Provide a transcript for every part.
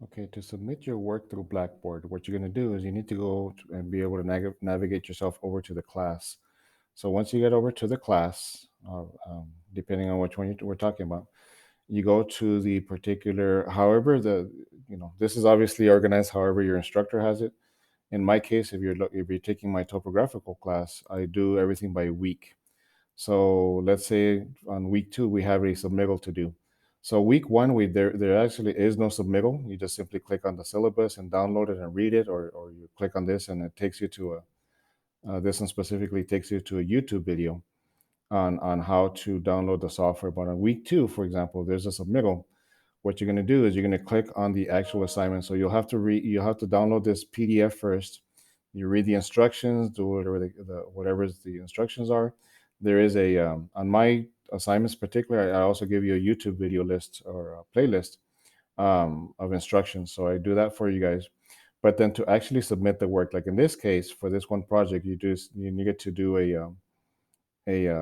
Okay, to submit your work through Blackboard, what you're going to do is you need to and be able to navigate yourself over to the class. So once you get over to the class, depending on which one we're talking about, you go to the particular, however, this is obviously organized however your instructor has it. In my case, if you're taking my topographical class, I do everything by week. So let's say on week two we have a submittal to do. So week one, there actually is no submittal. You just simply click on the syllabus and download it and read it, or you click on this and it takes you to this one specifically takes you to a YouTube video on how to download the software. But on week two, for example, there's a submittal. What you're going to do is you're going to click on the actual assignment. So you'll have to download this PDF first. You read the instructions, do whatever the instructions are. There is a on my assignments particular, I also give you a YouTube video list or a playlist of instructions. So I do that for you guys. But then to actually submit the work, like in this case, for this one project, you need to do a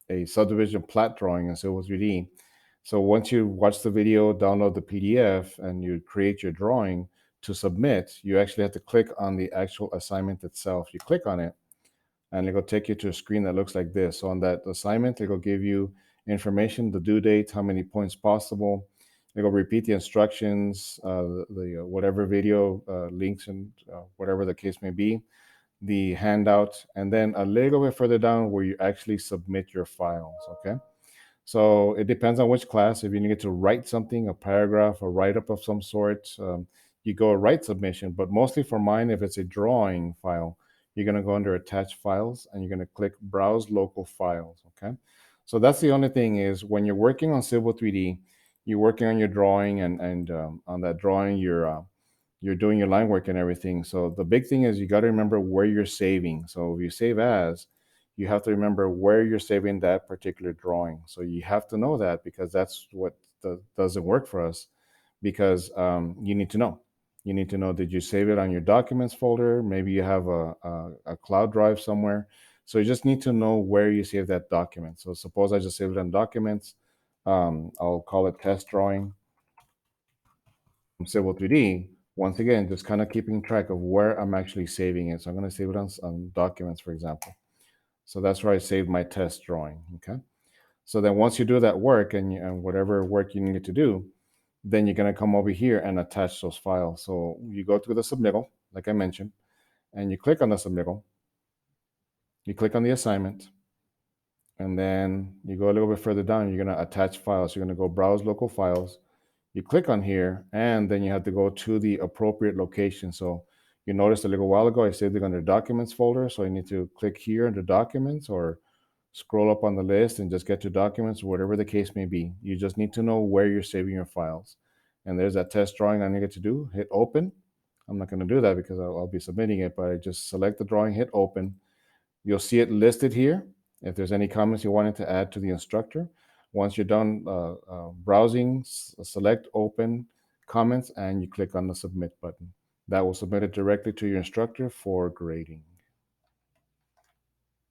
a subdivision plat drawing in Civil 3D. So once you watch the video, download the PDF, and you create your drawing to submit, you actually have to click on the actual assignment itself. You click on it, and it'll take you to a screen that looks like this. So on that assignment, it'll give you information, the due date, how many points possible. It'll repeat the instructions, whatever video links and whatever the case may be, the handout, and then a little bit further down where you actually submit your files. Okay. So it depends on which class. If you need to write something, a paragraph, a write up of some sort, you go write submission. But mostly for mine, if it's a drawing file, you're going to go under attach files and you're going to click browse local files. Okay. So that's the only thing is when you're working on Civil 3D, you're working on your drawing and on that drawing, you're doing your line work and everything. So the big thing is you got to remember where you're saving. So if you save as, you have to remember where you're saving that particular drawing. So you have to know that because that's what doesn't work for us. Because you need to know. You need to know, did you save it on your documents folder? Maybe you have a cloud drive somewhere. So you just need to know where you save that document. So suppose I just save it on documents. I'll call it test drawing Civil 3D. Once again, just kind of keeping track of where I'm actually saving it. So I'm going to save it on documents, for example. So that's where I saved my test drawing. Okay. So then once you do that work and whatever work you need to do, then you're going to come over here and attach those files. So you go through the submittal, like I mentioned, and you click on the submittal. You click on the assignment, and then you go a little bit further down. You're going to attach files. You're going to go browse local files. You click on here, and then you have to go to the appropriate location. So you noticed a little while ago, I saved it under documents folder. So you need to click here under documents or scroll up on the list and just get to documents, whatever the case may be. You just need to know where you're saving your files. And there's that test drawing I need to do. Hit open. I'm not going to do that because I'll be submitting it, but I just select the drawing, hit open. You'll see it listed here. If there's any comments you wanted to add to the instructor, once you're done browsing, select open comments and you click on the submit button. That will submit it directly to your instructor for grading.